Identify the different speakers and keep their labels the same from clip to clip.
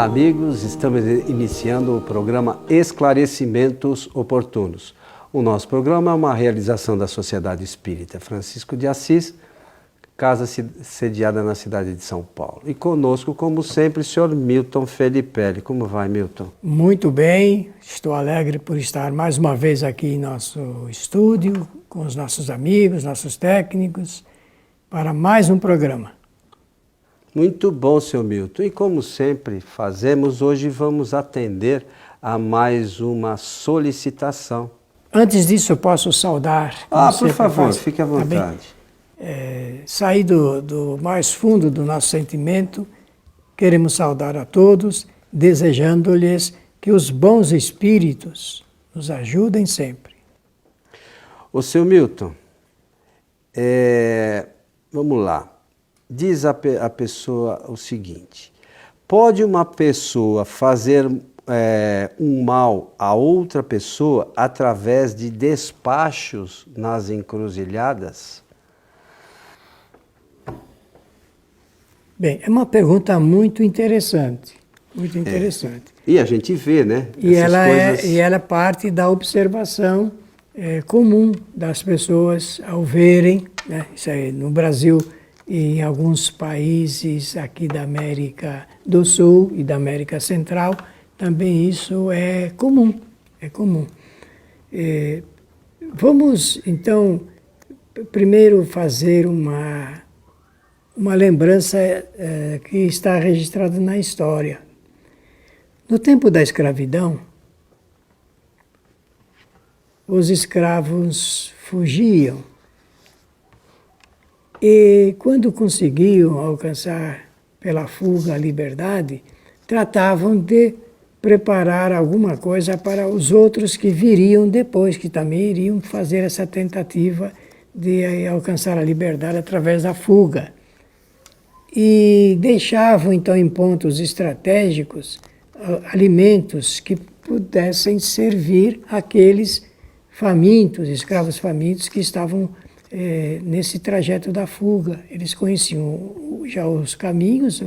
Speaker 1: Olá, amigos. Estamos iniciando o programa Esclarecimentos Oportunos. O nosso programa é uma realização da Sociedade Espírita Francisco de Assis, casa sediada na cidade de São Paulo. E conosco, como sempre, o senhor Milton Felipelli. Como vai, Milton?
Speaker 2: Muito bem, estou alegre por estar mais uma vez aqui em nosso estúdio, com os nossos amigos, nossos técnicos, para mais um programa.
Speaker 1: Muito bom, senhor Milton. E como sempre fazemos, hoje vamos atender a mais uma solicitação.
Speaker 2: Antes disso, eu posso saudar.
Speaker 1: Por favor, fique à vontade.
Speaker 2: Sair do mais fundo do nosso sentimento, queremos saudar a todos, desejando-lhes que os bons espíritos nos ajudem sempre.
Speaker 1: Ô, seu Milton, vamos lá. Diz a pessoa o seguinte: pode uma pessoa fazer um mal a outra pessoa através de despachos nas encruzilhadas?
Speaker 2: Bem, é uma pergunta muito interessante, muito interessante.
Speaker 1: E a gente vê, né?
Speaker 2: E ela parte da observação comum das pessoas ao verem, né? Isso aí, no Brasil e em alguns países aqui da América do Sul e da América Central, também isso é comum, é comum. Vamos, então, primeiro fazer uma lembrança que está registrada na história. No tempo da escravidão, os escravos fugiam e, quando conseguiam alcançar pela fuga a liberdade, tratavam de preparar alguma coisa para os outros que viriam depois, que também iriam fazer essa tentativa de alcançar a liberdade através da fuga. E deixavam, então, em pontos estratégicos, alimentos que pudessem servir aqueles famintos, escravos famintos que estavam nesse trajeto da fuga. Eles conheciam já os caminhos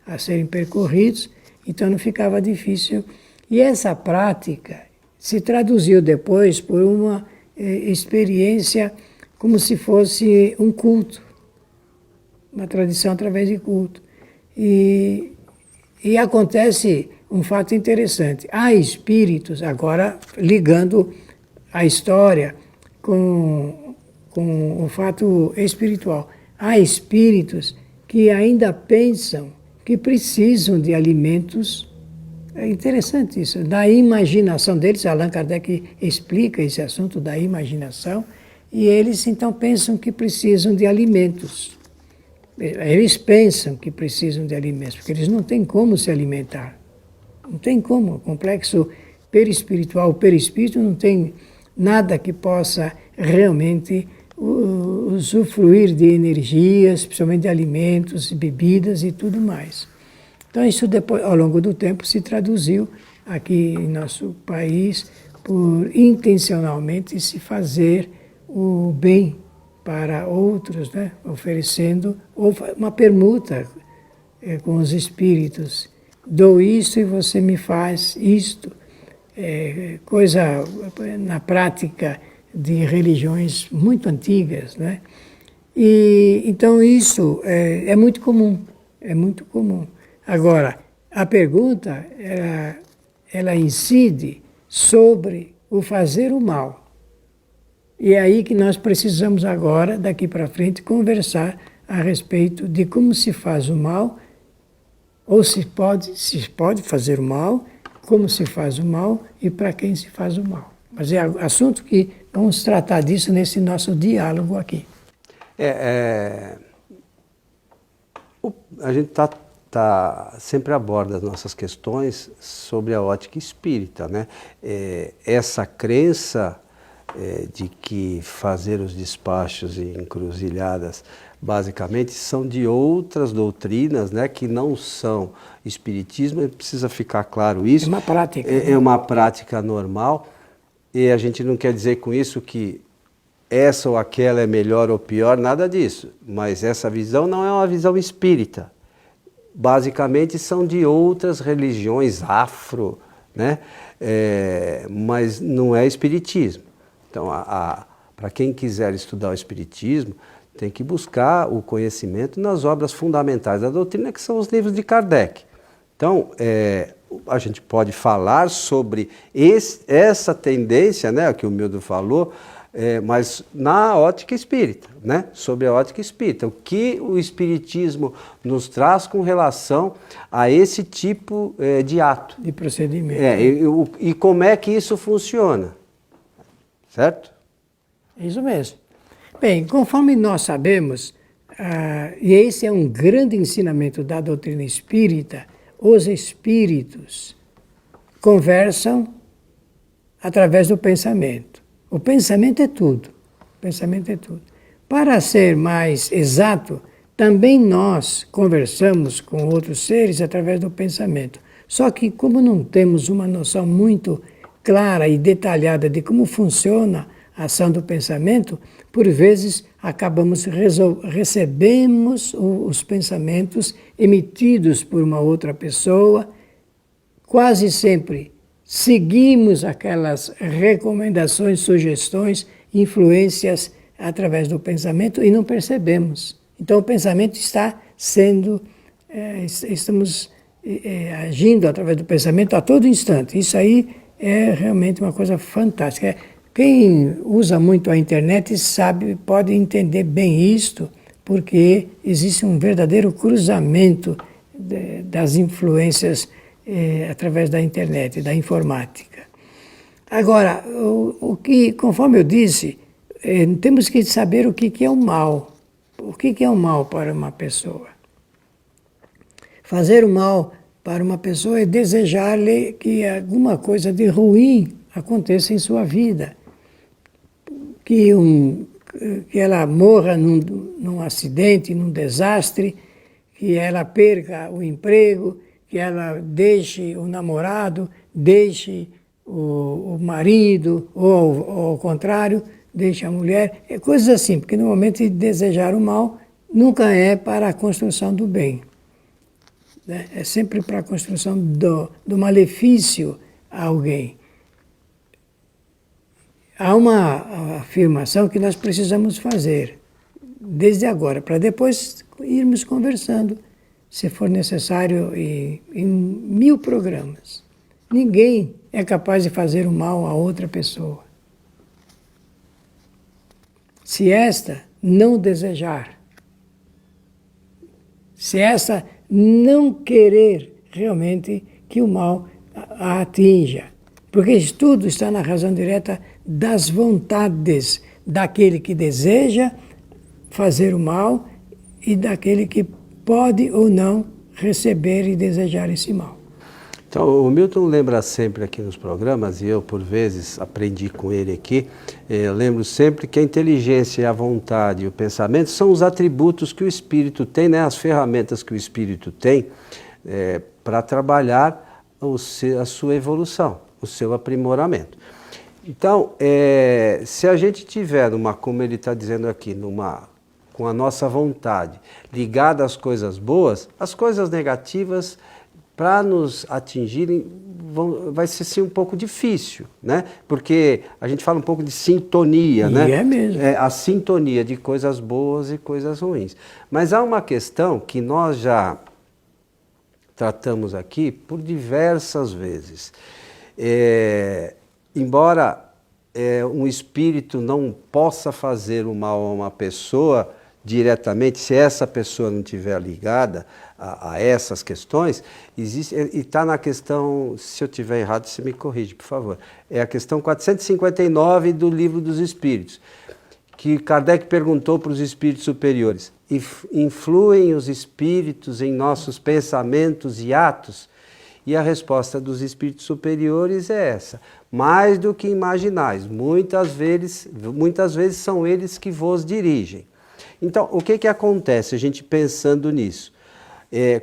Speaker 2: a serem percorridos, então não ficava difícil. E essa prática se traduziu depois por uma experiência como se fosse um culto, uma tradição através de culto. E acontece um fato interessante. Há espíritos, agora ligando a história com o fato espiritual, há espíritos que ainda pensam que precisam de alimentos. É interessante isso, da imaginação deles. Allan Kardec explica esse assunto da imaginação, e eles então pensam que precisam de alimentos. Eles pensam que precisam de alimentos, porque eles não têm como se alimentar. Não tem como. O complexo perispiritual, o perispírito, não tem nada que possa realmente usufruir de energias, principalmente de alimentos, bebidas e tudo mais. Então isso depois, ao longo do tempo, se traduziu aqui em nosso país por intencionalmente se fazer o bem para outros, né? Oferecendo uma permuta com os espíritos. Dou isto e você me faz isto. Coisa na prática de religiões muito antigas, né? E então isso é muito comum, é muito comum. Agora, a pergunta ela incide sobre o fazer o mal. E é aí que nós precisamos agora, daqui para frente, conversar a respeito de como se faz o mal, ou se pode fazer o mal, como se faz o mal e para quem se faz o mal. Mas é assunto que vamos tratar disso nesse nosso diálogo aqui.
Speaker 1: A gente sempre aborda as nossas questões sobre a ótica espírita, né? Essa crença de que fazer os despachos e encruzilhadas basicamente são de outras doutrinas, né, que não são espiritismo. Precisa ficar claro isso.
Speaker 2: É uma prática.
Speaker 1: É uma prática normal, e a gente não quer dizer com isso que essa ou aquela é melhor ou pior, nada disso. Mas essa visão não é uma visão espírita. basicamente são de outras religiões afro, né? Mas não é espiritismo. Então, para quem quiser estudar o espiritismo, tem que buscar o conhecimento nas obras fundamentais da doutrina, que são os livros de Kardec. Então, a gente pode falar sobre essa tendência, né, que o Milton falou, mas na ótica espírita, né, sobre a ótica espírita. O que o espiritismo nos traz com relação a esse tipo de ato.
Speaker 2: De procedimento.
Speaker 1: E como é que isso funciona, certo?
Speaker 2: Isso mesmo. Bem, conforme nós sabemos, e esse é um grande ensinamento da doutrina espírita, os espíritos conversam através do pensamento. O pensamento é tudo. O pensamento é tudo. Para ser mais exato, também nós conversamos com outros seres através do pensamento. Só que como não temos uma noção muito clara e detalhada de como funciona a ação do pensamento, por vezes recebemos os pensamentos emitidos por uma outra pessoa, quase sempre seguimos aquelas recomendações, sugestões, influências através do pensamento e não percebemos. Então o pensamento está sendo, estamos agindo através do pensamento a todo instante. Isso aí é realmente uma coisa fantástica. Quem usa muito a internet sabe, pode entender bem isto, porque existe um verdadeiro cruzamento das influências através da internet, da informática. Agora, conforme eu disse, temos que saber o que é o mal. O que é o mal para uma pessoa? Fazer o mal para uma pessoa é desejar-lhe que alguma coisa de ruim aconteça em sua vida. Que ela morra num acidente, num desastre, que ela perca o emprego, que ela deixe o namorado, deixe o marido, ou ao contrário, deixe a mulher, coisas assim, porque normalmente desejar o mal nunca é para a construção do bem, né? É sempre para a construção do malefício a alguém. Há uma afirmação que nós precisamos fazer desde agora, para depois irmos conversando, se for necessário, em 1000 programas. Ninguém é capaz de fazer o mal a outra pessoa. Se esta não desejar, se esta não querer realmente que o mal a atinja, porque isso tudo está na razão direta das vontades daquele que deseja fazer o mal e daquele que pode ou não receber e desejar esse mal.
Speaker 1: Então, o Milton lembra sempre aqui nos programas, e eu, por vezes, aprendi com ele aqui, eu lembro sempre que a inteligência, a vontade e o pensamento são os atributos que o espírito tem, né, as ferramentas que o espírito tem para trabalhar a sua evolução, o seu aprimoramento. Então, se a gente tiver como ele está dizendo aqui, com a nossa vontade ligada às coisas boas, as coisas negativas, para nos atingirem, vai ser sim um pouco difícil, né? Porque a gente fala um pouco de sintonia, né?
Speaker 2: É mesmo.
Speaker 1: A sintonia de coisas boas e coisas ruins. Mas há uma questão que nós já tratamos aqui por diversas vezes. Embora um espírito não possa fazer o mal a uma pessoa diretamente, se essa pessoa não estiver ligada a essas questões, existe, e está na questão, se eu estiver errado, você me corrige, por favor. É a questão 459 do Livro dos Espíritos, que Kardec perguntou para os espíritos superiores: influem os espíritos em nossos pensamentos e atos? E a resposta dos espíritos superiores é essa: mais do que imaginais, muitas vezes são eles que vos dirigem. Então, o que acontece a gente pensando nisso?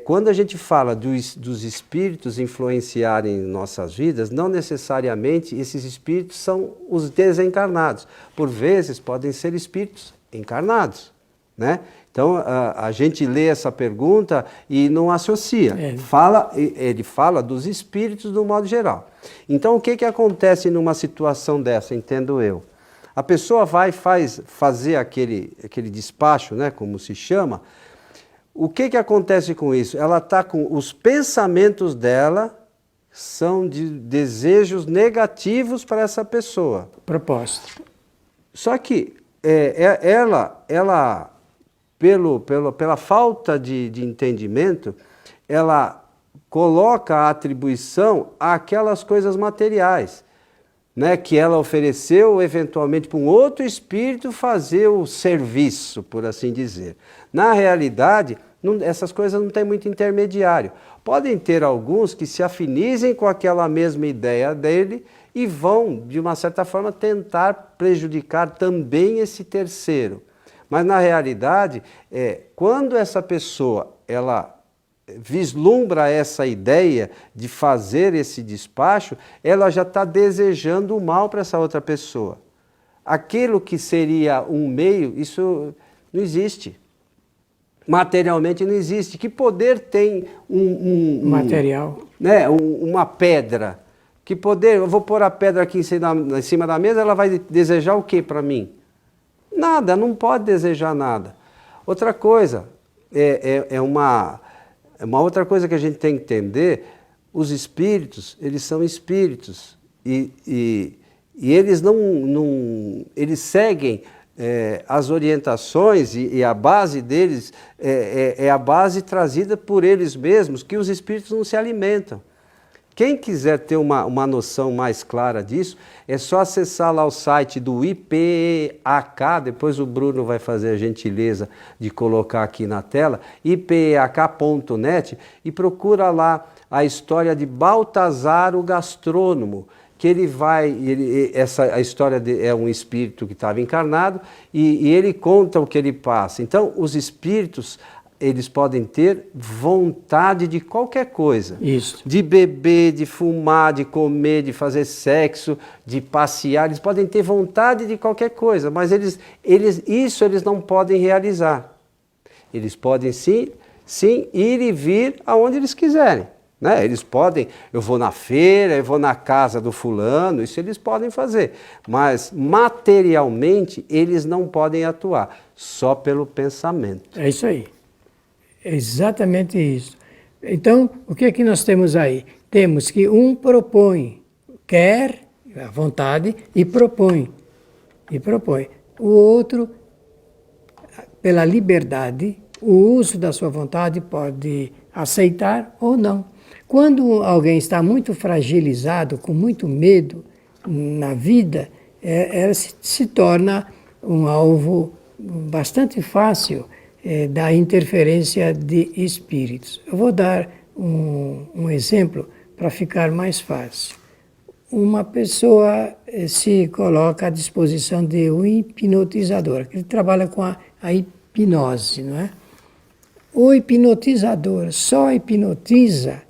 Speaker 1: Quando a gente fala dos espíritos influenciarem nossas vidas, não necessariamente esses espíritos são os desencarnados. Por vezes podem ser espíritos encarnados, né? Então, a gente lê essa pergunta e não associa. Ele fala dos espíritos do modo geral. Então, o que acontece numa situação dessa, entendo eu? A pessoa vai fazer aquele despacho, né, como se chama. O que acontece com isso? Ela está com os pensamentos dela, são de desejos negativos para essa pessoa.
Speaker 2: Proposta.
Speaker 1: Só que ela pela falta de entendimento, ela coloca a atribuição àquelas coisas materiais, né, que ela ofereceu eventualmente para um outro espírito fazer o serviço, por assim dizer. Na realidade, essas coisas não têm muito intermediário. Podem ter alguns que se afinizem com aquela mesma ideia dele e vão, de uma certa forma, tentar prejudicar também esse terceiro. Mas, na realidade, quando essa pessoa ela vislumbra essa ideia de fazer esse despacho, ela já está desejando o mal para essa outra pessoa. Aquilo que seria um meio, isso não existe. Materialmente não existe. Que poder tem
Speaker 2: material?
Speaker 1: Uma pedra? Que poder? Eu vou pôr a pedra aqui em cima da mesa, ela vai desejar o que para mim? Nada, não pode desejar nada. Outra coisa, uma outra coisa que a gente tem que entender, os espíritos, eles são espíritos e eles eles seguem as orientações e a base deles é a base trazida por eles mesmos, que os espíritos não se alimentam. Quem quiser ter uma noção mais clara disso, é só acessar lá o site do IPEAK, depois o Bruno vai fazer a gentileza de colocar aqui na tela, ipeak.net, e procura lá a história de Baltazar o Gastrônomo, que a história é um espírito que estava encarnado e ele conta o que ele passa. Então, os espíritos, eles podem ter vontade de qualquer coisa.
Speaker 2: Isso.
Speaker 1: De beber, de fumar, de comer, de fazer sexo, de passear. Eles podem ter vontade de qualquer coisa, mas isso eles não podem realizar. Eles podem sim ir e vir aonde eles quiserem. Né? Eles podem, eu vou na feira, eu vou na casa do fulano, isso eles podem fazer. Mas materialmente eles não podem atuar, só pelo pensamento.
Speaker 2: É isso aí. É exatamente isso. Então, o que é que nós temos aí? Temos que um propõe, quer, à vontade, e propõe. O outro, pela liberdade, o uso da sua vontade pode aceitar ou não. Quando alguém está muito fragilizado, com muito medo na vida, ela se torna um alvo bastante fácil da interferência de espíritos. Eu vou dar um exemplo para ficar mais fácil. Uma pessoa se coloca à disposição de um hipnotizador, que trabalha com a hipnose, não é? O hipnotizador só hipnotiza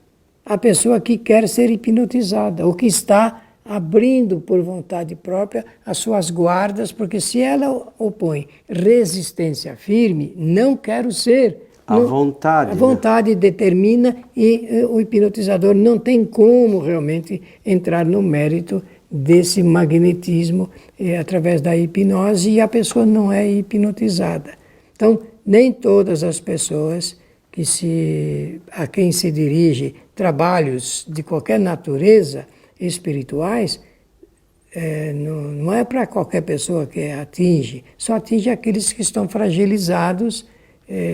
Speaker 2: a pessoa que quer ser hipnotizada, ou que está abrindo por vontade própria as suas guardas, porque se ela opõe resistência firme, não quero ser.
Speaker 1: A vontade.
Speaker 2: A vontade determina e o hipnotizador não tem como realmente entrar no mérito desse magnetismo através da hipnose e a pessoa não é hipnotizada. Então, nem todas as pessoas a quem se dirige trabalhos de qualquer natureza espirituais, não é para qualquer pessoa que atinge, só atinge aqueles que estão fragilizados,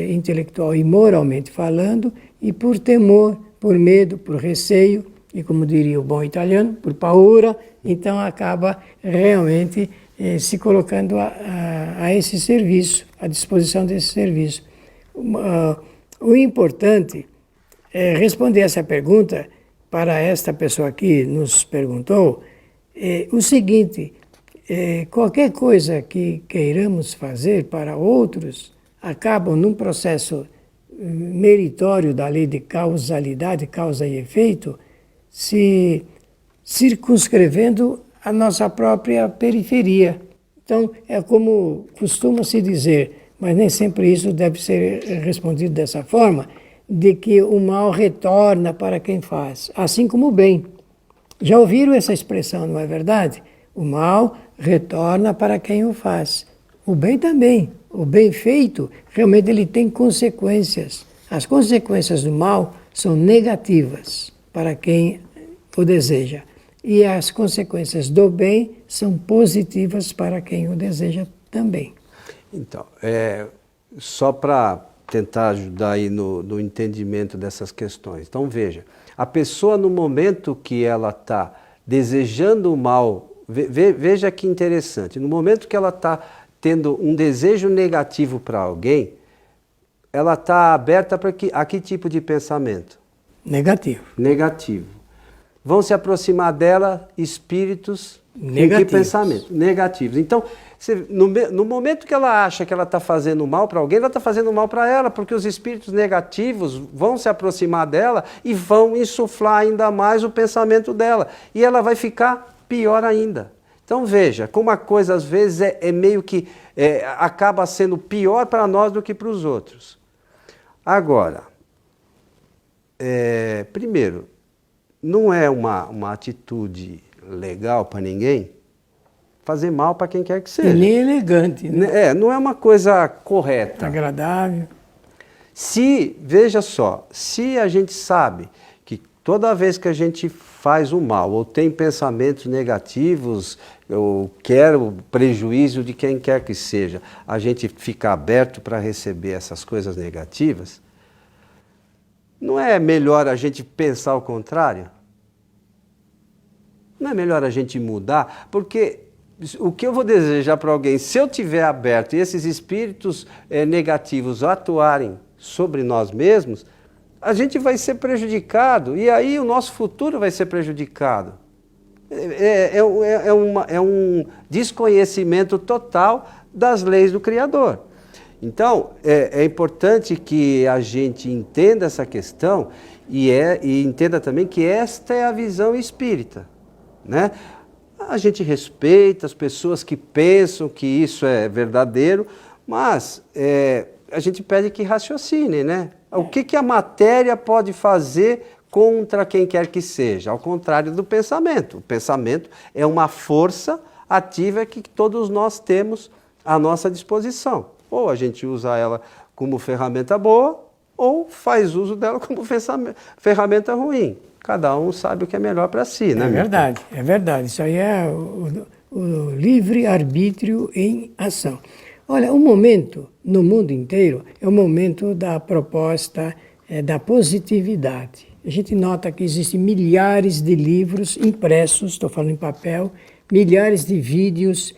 Speaker 2: intelectual e moralmente falando, e por temor, por medo, por receio, e como diria o bom italiano, por paura, então acaba realmente se colocando a esse serviço, à disposição desse serviço. O importante é responder essa pergunta para esta pessoa que nos perguntou, o seguinte, qualquer coisa que queiramos fazer para outros acabam num processo meritório da lei de causalidade, causa e efeito, se circunscrevendo a nossa própria periferia. Então, é como costuma-se dizer, mas nem sempre isso deve ser respondido dessa forma, de que o mal retorna para quem faz, assim como o bem. Já ouviram essa expressão, não é verdade? O mal retorna para quem o faz. O bem também. O bem feito, realmente ele tem consequências. As consequências do mal são negativas para quem o deseja. E as consequências do bem são positivas para quem o deseja também.
Speaker 1: Então, só para tentar ajudar aí no entendimento dessas questões. Então, veja, a pessoa no momento que ela está desejando o mal, veja que interessante, no momento que ela está tendo um desejo negativo para alguém, ela está aberta para a que tipo de pensamento?
Speaker 2: Negativo.
Speaker 1: Negativo. Vão se aproximar dela espíritos
Speaker 2: Negativos.
Speaker 1: em que pensamento? Negativos. Então, no momento que ela acha que ela está fazendo mal para alguém, ela está fazendo mal para ela, porque os espíritos negativos vão se aproximar dela e vão insuflar ainda mais o pensamento dela. E ela vai ficar pior ainda. Então veja, como a coisa às vezes é meio que acaba sendo pior para nós do que para os outros. Agora, primeiro, não é uma atitude legal para ninguém fazer mal para quem quer que seja.
Speaker 2: E nem elegante, né?
Speaker 1: Não é uma coisa correta.
Speaker 2: Agradável.
Speaker 1: Veja só, se a gente sabe que toda vez que a gente faz o mal ou tem pensamentos negativos, ou quer o prejuízo de quem quer que seja, a gente fica aberto para receber essas coisas negativas, não é melhor a gente pensar o contrário? Não é melhor a gente mudar? Porque o que eu vou desejar para alguém, se eu tiver aberto e esses espíritos negativos atuarem sobre nós mesmos, a gente vai ser prejudicado e aí o nosso futuro vai ser prejudicado. É um desconhecimento total das leis do Criador. Então, é importante que a gente entenda essa questão e entenda também que esta é a visão espírita, né? A gente respeita as pessoas que pensam que isso é verdadeiro, mas a gente pede que raciocine, né? O que a matéria pode fazer contra quem quer que seja? Ao contrário do pensamento. O pensamento é uma força ativa que todos nós temos à nossa disposição. Ou a gente usa ela como ferramenta boa, ou faz uso dela como ferramenta ruim. Cada um sabe o que é melhor para si, né?
Speaker 2: É verdade. Isso aí é o livre-arbítrio em ação. Olha, o momento no mundo inteiro é o momento da proposta da positividade. A gente nota que existem milhares de livros impressos, estou falando em papel, milhares de vídeos,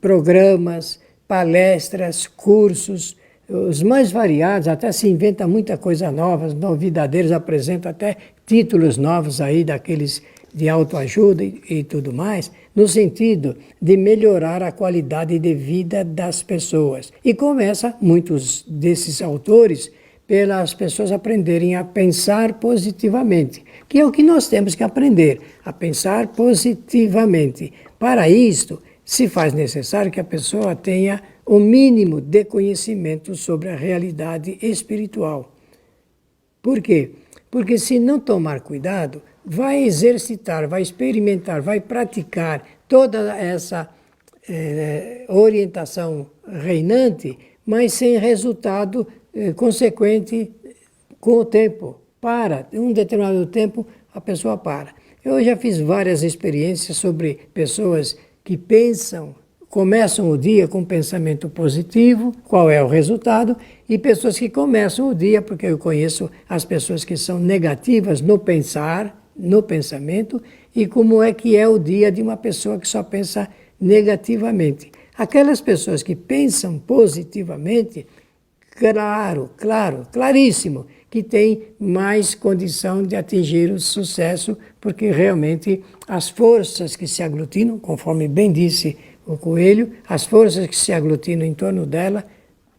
Speaker 2: programas, palestras, cursos, os mais variados, até se inventa muita coisa nova, os novidadeiros apresentam até títulos novos aí daqueles de autoajuda e tudo mais, no sentido de melhorar a qualidade de vida das pessoas. E começa, muitos desses autores, pelas pessoas aprenderem a pensar positivamente, que é o que nós temos que aprender, a pensar positivamente. Para isto, se faz necessário que a pessoa tenha o mínimo de conhecimento sobre a realidade espiritual. Por quê? Porque se não tomar cuidado, vai exercitar, vai experimentar, vai praticar toda essa orientação reinante, mas sem resultado consequente com o tempo. Em um determinado tempo, a pessoa para. Eu já fiz várias experiências sobre pessoas que começam o dia com pensamento positivo, qual é o resultado, e pessoas que começam o dia, porque eu conheço as pessoas que são negativas no pensamento, e como é que é o dia de uma pessoa que só pensa negativamente. Aquelas pessoas que pensam positivamente, claríssimo, que tem mais condição de atingir o sucesso, porque realmente as forças que se aglutinam, conforme bem disse o Coelho, as forças que se aglutinam em torno dela,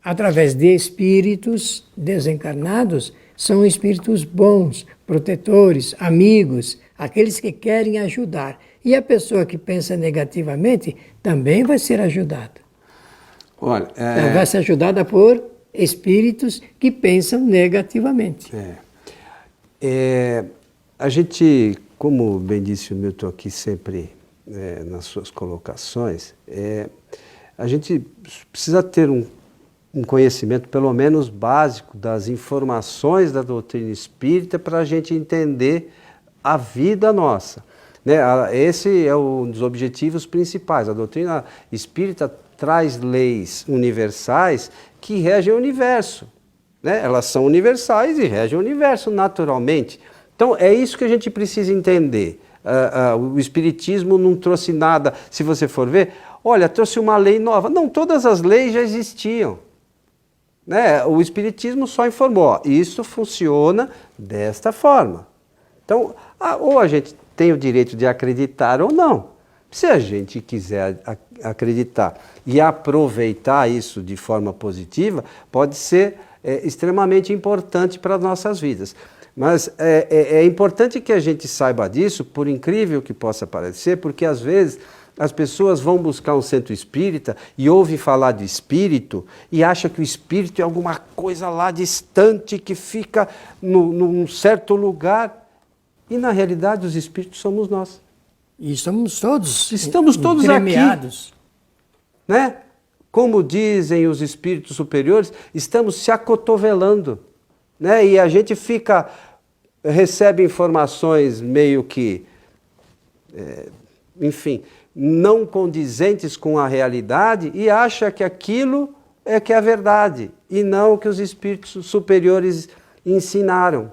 Speaker 2: através de espíritos desencarnados, são espíritos bons, protetores, amigos, aqueles que querem ajudar. E a pessoa que pensa negativamente também vai ser ajudada.
Speaker 1: Olha,
Speaker 2: Ela vai ser ajudada por espíritos que pensam negativamente.
Speaker 1: A gente, como bem disse o Milton aqui sempre nas suas colocações, a gente precisa ter um conhecimento pelo menos básico das informações da doutrina espírita para a gente entender a vida nossa. Né? Esse é um dos objetivos principais. A doutrina espírita traz leis universais que regem o universo. Né? Elas são universais e regem o universo naturalmente. Então é isso que a gente precisa entender. O Espiritismo não trouxe nada, se você for ver, olha, trouxe uma lei nova. Não, todas as leis já existiam. Né? O Espiritismo só informou, ó, isso funciona desta forma. Então, ou a gente tem o direito de acreditar ou não. Se a gente quiser acreditar e aproveitar isso de forma positiva, pode ser extremamente importante para as nossas vidas. Mas é importante que a gente saiba disso, por incrível que possa parecer, porque às vezes as pessoas vão buscar um centro espírita e ouvem falar de espírito e acham que o espírito é alguma coisa lá distante que fica num certo lugar. E na realidade os espíritos somos nós.
Speaker 2: E estamos todos
Speaker 1: aqui. Né? Como dizem os espíritos superiores, estamos se acotovelando. Né? E a gente recebe informações meio que, enfim, não condizentes com a realidade e acha que aquilo é que é a verdade e não o que os espíritos superiores ensinaram.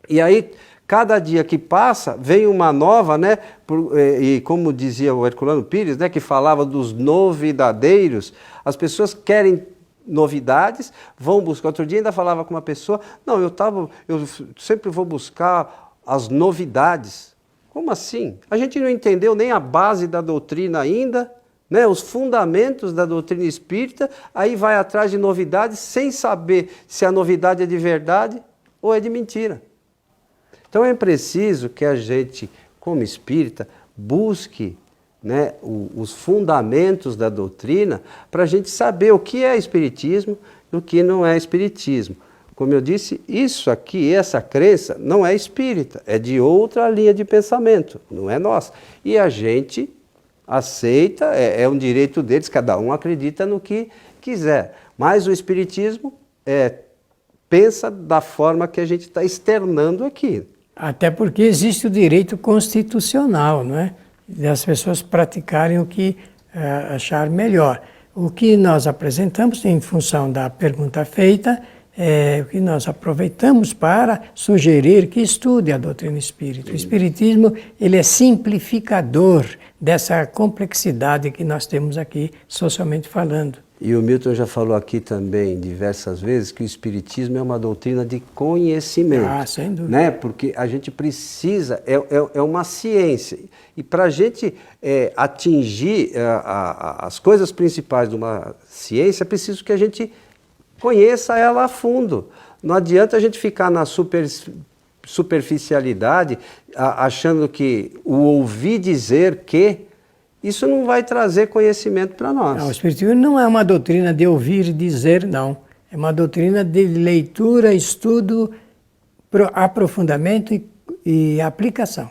Speaker 1: E aí, cada dia que passa, vem uma nova, né? E como dizia o Herculano Pires, né, que falava dos novidadeiros, as pessoas querem novidades, vão buscar. Outro dia ainda falava com uma pessoa, não, eu sempre vou buscar as novidades. Como assim? A gente não entendeu nem a base da doutrina ainda, né, os fundamentos da doutrina espírita, aí vai atrás de novidades sem saber se a novidade é de verdade ou é de mentira. Então é preciso que a gente, como espírita, busque, né, os fundamentos da doutrina para a gente saber o que é espiritismo e o que não é espiritismo. Como eu disse, isso aqui, essa crença, não é espírita, é de outra linha de pensamento, não é nossa. E a gente aceita, é um direito deles, cada um acredita no que quiser. Mas o espiritismo pensa da forma que a gente está externando aqui.
Speaker 2: Até porque existe o direito constitucional, não é? Das pessoas praticarem o que achar melhor. O que nós apresentamos em função da pergunta feita, o que nós aproveitamos para sugerir que estude a doutrina espírita. O espiritismo, ele é simplificador dessa complexidade que nós temos aqui, socialmente falando.
Speaker 1: E o Milton já falou aqui também diversas vezes que o espiritismo é uma doutrina de conhecimento.
Speaker 2: Sem dúvida.
Speaker 1: Né? Porque a gente precisa, é uma ciência. E para a gente atingir as coisas principais de uma ciência, é preciso que a gente conheça ela a fundo. Não adianta a gente ficar na superficialidade, achando que o ouvir dizer que isso não vai trazer conhecimento para nós.
Speaker 2: Não, o espiritismo não é uma doutrina de ouvir dizer, não. É uma doutrina de leitura, estudo, aprofundamento e aplicação.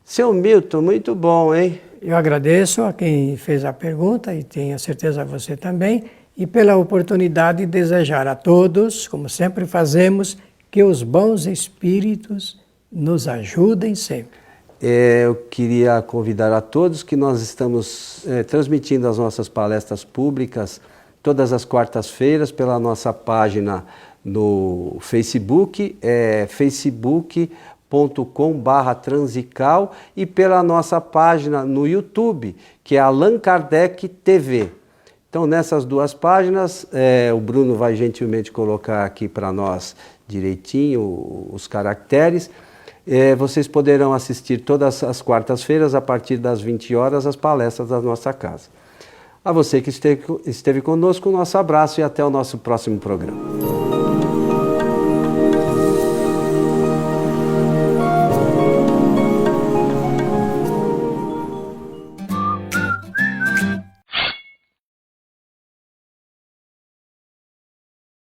Speaker 1: Seu Milton, muito bom, hein?
Speaker 2: Eu agradeço a quem fez a pergunta e tenho certeza você também, e pela oportunidade de desejar a todos, como sempre fazemos, que os bons espíritos nos ajudem sempre.
Speaker 1: Eu queria convidar a todos que nós estamos transmitindo as nossas palestras públicas todas as quartas-feiras pela nossa página no Facebook, facebook.com/transical, e pela nossa página no YouTube, que é Allan Kardec TV. Então, nessas duas páginas, o Bruno vai gentilmente colocar aqui para nós direitinho os caracteres. Vocês poderão assistir todas as quartas-feiras, a partir das 20 horas, as palestras da nossa casa. A você que esteve conosco, nosso abraço e até o nosso próximo programa.